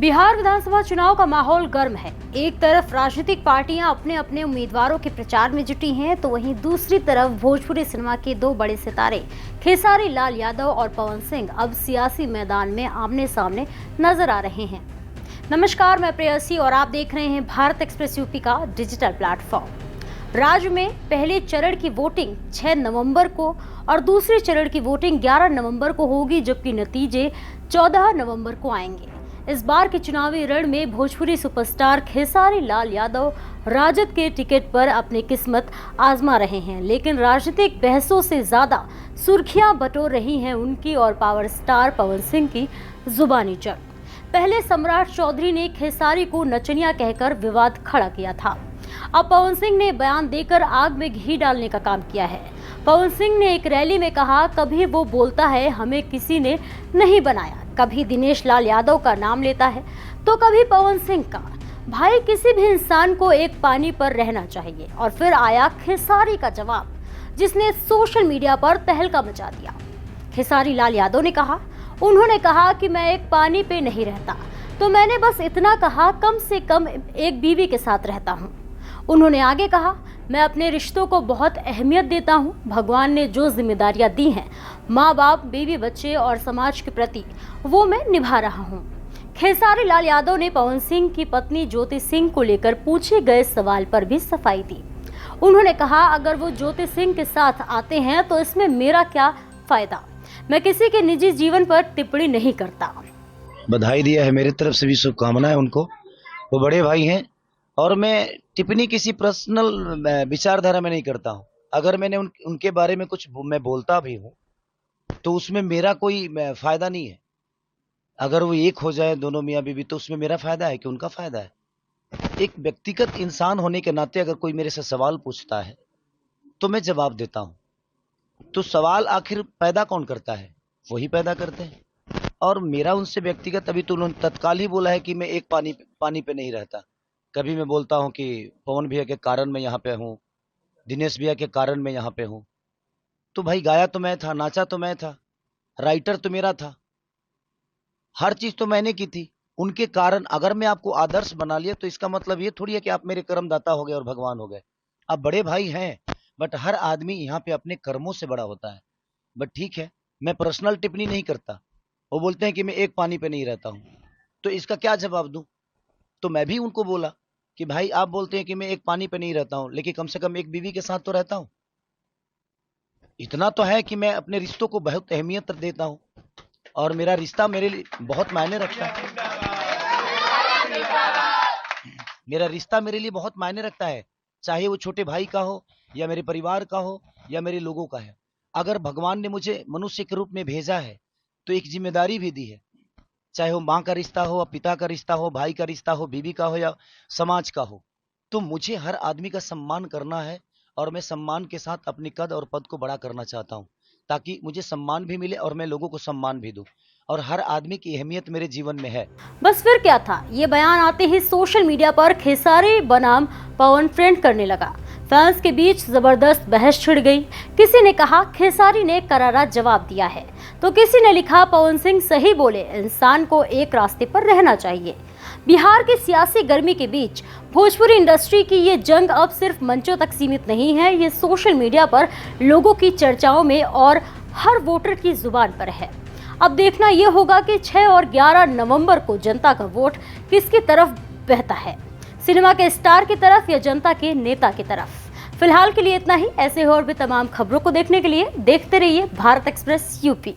बिहार विधानसभा चुनाव का माहौल गर्म है। एक तरफ राजनीतिक पार्टियां अपने अपने उम्मीदवारों के प्रचार में जुटी हैं, तो वहीं दूसरी तरफ भोजपुरी सिनेमा के दो बड़े सितारे खेसारी लाल यादव और पवन सिंह अब सियासी मैदान में आमने सामने नजर आ रहे हैं। नमस्कार, मैं प्रेयसी और आप देख रहे हैं भारत एक्सप्रेस यूपी का डिजिटल प्लेटफॉर्म। राज्य में पहले चरण की वोटिंग 6 नवंबर को और दूसरे चरण की वोटिंग 11 नवंबर को होगी, जबकि नतीजे 14 नवंबर को आएंगे। इस बार के चुनावी रण में भोजपुरी सुपरस्टार खेसारी लाल यादव राजद के टिकट पर अपनी किस्मत आजमा रहे हैं, लेकिन राजनीतिक बहसों से ज्यादा सुर्खियां बटोर रही हैं उनकी और पावर स्टार पवन सिंह की जुबानी जंग। पहले सम्राट चौधरी ने खेसारी को नचनिया कहकर विवाद खड़ा किया था। अब पवन सिंह ने बयान देकर आग में घी डालने का काम किया है। पवन सिंह ने एक रैली में कहा, कभी वो बोलता है हमें किसी ने नहीं बनाया, कभी दिनेश लाल यादव का नाम लेता है तो कभी पवन सिंह का। भाई, किसी भी इंसान को एक पानी पर रहना चाहिए। और फिर आया खेसारी का जवाब, जिसने सोशल मीडिया पर तहलका मचा दिया। खेसारी लाल यादव ने कहा, उन्होंने कहा कि मैं एक पानी पे नहीं रहता, तो मैंने बस इतना कहा, कम से कम एक बीवी के साथ रहता हूँ। उन्होंने आगे कहा, मैं अपने रिश्तों को बहुत अहमियत देता हूँ। भगवान ने जो जिम्मेदारियां दी हैं, माँ बाप, बीवी, बच्चे और समाज के प्रति, वो मैं निभा रहा हूँ। खेसारी लाल यादव ने पवन सिंह की पत्नी ज्योति सिंह को लेकर पूछे गए सवाल पर भी सफाई दी। उन्होंने कहा, अगर वो ज्योति सिंह के साथ आते हैं तो इसमें मेरा क्या फायदा। मैं किसी के निजी जीवन पर टिप्पणी नहीं करता। बधाई दिया है, मेरी तरफ से भी शुभकामनाएं उनको। वो बड़े भाई हैं और मैं टिप्पणी किसी पर्सनल विचारधारा में नहीं करता हूं। अगर मैंने उनके बारे में कुछ मैं बोलता भी हूं तो उसमें मेरा कोई फायदा नहीं है। अगर वो एक हो जाए दोनों मियाँ बीवी तो उसमें मेरा फायदा है कि उनका फायदा है। एक व्यक्तिगत इंसान होने के नाते अगर कोई मेरे से सवाल पूछता है तो मैं जवाब देता हूं। तो सवाल आखिर पैदा कौन करता है? वही पैदा करते हैं। और मेरा उनसे व्यक्तिगत, अभी तो उन्होंने तत्काल ही बोला है कि मैं एक पानी पे नहीं रहता। कभी मैं बोलता हूं कि पवन भैया के कारण मैं यहाँ पे हूँ, दिनेश भैया के कारण मैं यहाँ पे हूँ। तो भाई, गाया तो मैं था, नाचा तो मैं था, राइटर तो मेरा था, हर चीज तो मैंने की थी। उनके कारण अगर मैं आपको आदर्श बना लिया तो इसका मतलब ये थोड़ी है कि आप मेरे कर्मदाता हो गए और भगवान हो गए। आप बड़े भाई हैं, बट हर आदमी यहाँ पे अपने कर्मों से बड़ा होता है। बट ठीक है, मैं पर्सनल टिप्पणी नहीं करता। वो बोलते हैं कि मैं एक पानी पे नहीं रहता हूँ, तो इसका क्या जवाब दूं? तो मैं भी उनको बोला कि भाई, आप बोलते हैं कि मैं एक पानी पे नहीं रहता हूं, लेकिन कम से कम एक बीवी के साथ तो रहता हूं। इतना तो है कि मैं अपने रिश्तों को बहुत अहमियत देता हूं और मेरा रिश्ता मेरे लिए बहुत मायने रखता है। मेरा रिश्ता मेरे लिए बहुत मायने रखता है, चाहे वो छोटे भाई का हो या मेरे परिवार का हो या मेरे लोगों का है। अगर भगवान ने मुझे मनुष्य के रूप में भेजा है तो एक जिम्मेदारी भी दी है, चाहे वो माँ का रिश्ता हो, पिता का रिश्ता हो, भाई का रिश्ता हो, बीवी का हो या समाज का हो। तो मुझे हर आदमी का सम्मान करना है और मैं सम्मान के साथ अपनी कद और पद को बड़ा करना चाहता हूँ, ताकि मुझे सम्मान भी मिले और मैं लोगों को सम्मान भी दूं। और हर आदमी की अहमियत मेरे जीवन में है। बस फिर क्या था, ये बयान आते ही सोशल मीडिया पर खेसारी बनाम पवन ट्रेंड करने लगा। फैंस के बीच जबरदस्त बहस छिड़ गई। किसी ने कहा खेसारी ने करारा जवाब दिया है, तो किसी ने लिखा पवन सिंह सही बोले, इंसान को एक रास्ते पर रहना चाहिए। बिहार की सियासी गर्मी के बीच भोजपुरी इंडस्ट्री की ये जंग अब सिर्फ मंचों तक सीमित नहीं है, ये सोशल मीडिया पर लोगों की चर्चाओं में और हर वोटर की जुबान पर है। अब देखना यह होगा कि 6 और 11 नवंबर को जनता का वोट किसकी तरफ बहता है, सिनेमा के स्टार की तरफ या जनता के नेता की तरफ। फिलहाल के लिए इतना ही। ऐसे और भी तमाम खबरों को देखने के लिए देखते रहिए भारत एक्सप्रेस यूपी।